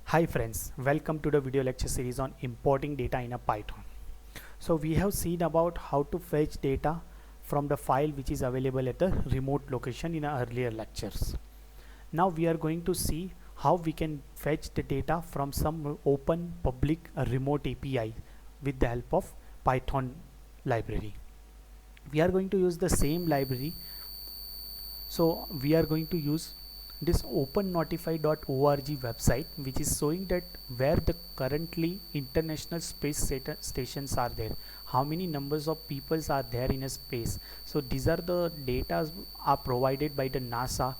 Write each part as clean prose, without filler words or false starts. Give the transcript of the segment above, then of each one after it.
Hi friends, welcome to the video lecture series on importing data in a Python. So we have seen about how to fetch data from the file which is available at the remote location in our earlier lectures. Now we are going to see how we can fetch the data from some open public remote API with the help of Python library. We are going to use the same library, so we are going to use this opennotify.org website, which is showing that where the currently international space stations are there, how many numbers of peoples are there in a space. So these are the data are provided by the NASA.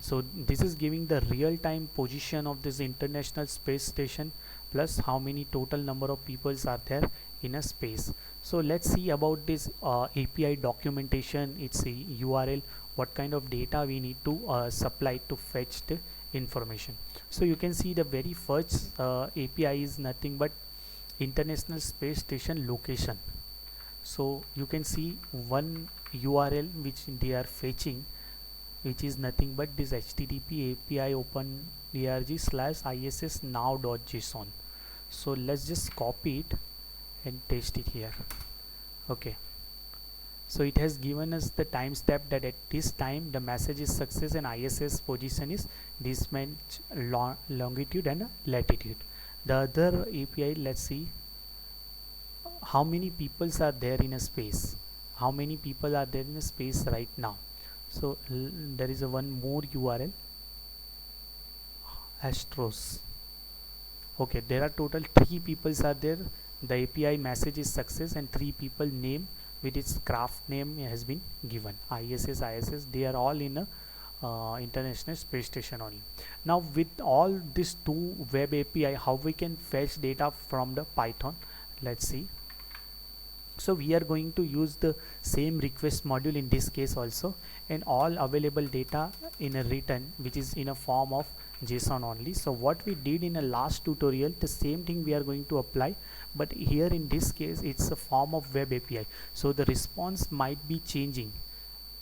So this is giving the real-time position of this international space station plus how many total number of peoples are there in a space. So let's see about this API documentation. It's a URL, what kind of data we need to supply to fetch the information. So you can see the very first API is nothing but International Space Station location. So you can see one URL which they are fetching, which is nothing but this HTTP API openarg/iss now.json. So let's just copy it and paste it here. Okay, so it has given us the timestamp that at this time the message is success and ISS position is this much longitude and latitude. The other API, let's see how many peoples are there in a space, how many people are there in a space right now. So there is a one more URL, Astros. Okay, there are total 3 peoples are there. The API message is success and 3 people name with its craft name has been given. ISS, they are all in a International Space Station only. Now with all these two web API, how we can fetch data from the Python? Let's see. So we are going to use the same request module in this case also, and all available data in a return which is in a form of JSON only. So what we did in a last tutorial, the same thing we are going to apply, but here in this case it's a form of web API, so the response might be changing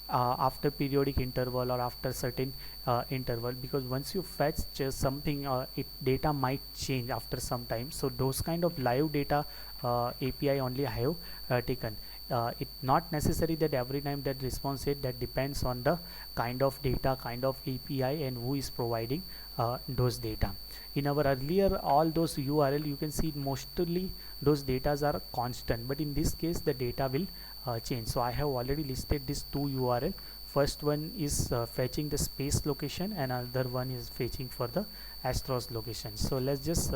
after periodic interval or after certain interval, because once you fetch something, it data might change after some time. So those kind of live data API only I have taken. It not necessary that every time that response hit, that depends on the kind of data, kind of API, and who is providing those data. In our earlier all those URL, you can see mostly those datas are constant, but in this case the data will change. So I have already listed these two URL. First one is fetching the space location, and another one is fetching for the Astros location. So let's just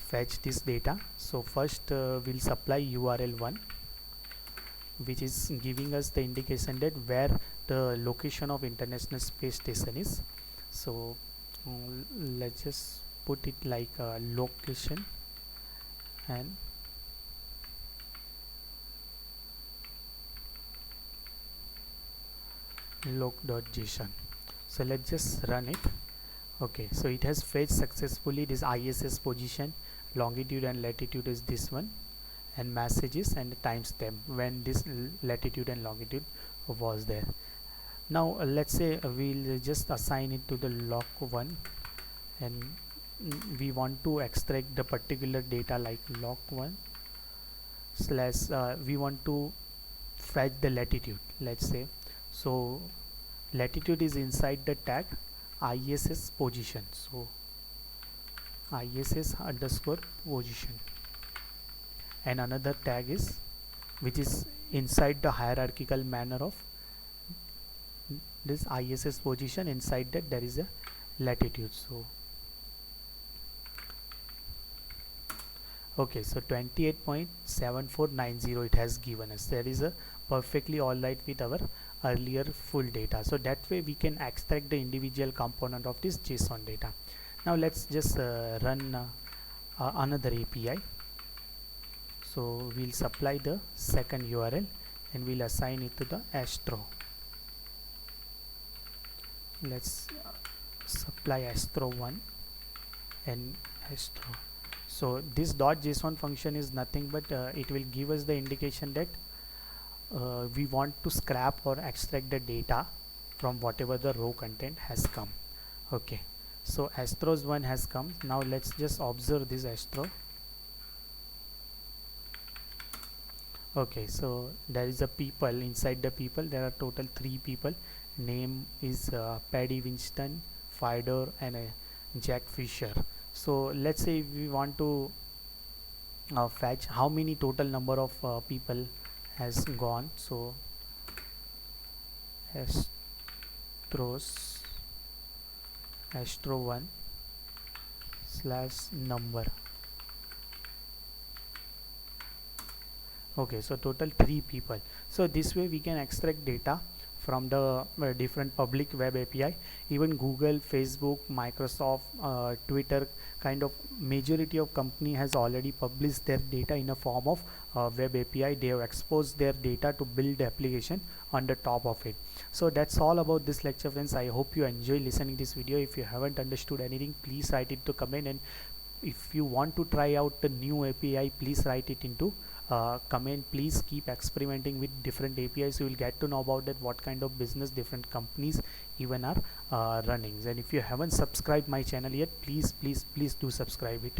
fetch this data. So first we'll supply URL 1, which is giving us the indication that where the location of International Space Station is. So let's just put it like location and loc.json. So let's just run it. Okay, so it has fetched successfully this ISS position, longitude and latitude is this one, and messages and the timestamp when this latitude and longitude was there. Now let's say we'll just assign it to the loc1, and we want to extract the particular data like loc1 slash we want to fetch the latitude, let's say. So latitude is inside the tag ISS position, so ISS underscore position, and another tag is which is inside the hierarchical manner of this ISS position. Inside that there is a latitude. So okay, so 28.7490 it has given us. That is a perfectly alright with our earlier full data. So that way we can extract the individual component of this JSON data. Now let's just run another API. So we'll supply the second URL and we'll assign it to the Astro. Let's supply Astro1 and Astro. So this .json function is nothing but it will give us the indication that we want to scrap or extract the data from whatever the row content has come. Okay, so Astros one has come. Now let's just observe this Astro. Okay, so there is a people. Inside the people there are total 3 people. Name is Paddy Winston, Fidor, and Jack Fisher. So let's say we want to fetch how many total number of people has gone. So Astro 1 slash number. Okay, so total 3 people. So this way we can extract data from the different public web API. Even Google, Facebook, Microsoft, Twitter, kind of majority of company has already published their data in a form of web API. They have exposed their data to build application on the top of it. So that's all about this lecture, friends. I hope you enjoy listening this video. If you haven't understood anything, please write it to comment, and if you want to try out the new API, please write it into comment. Please keep experimenting with different APIs. You will get to know about that, what kind of business different companies even are running. And if you haven't subscribed my channel yet, please do subscribe it.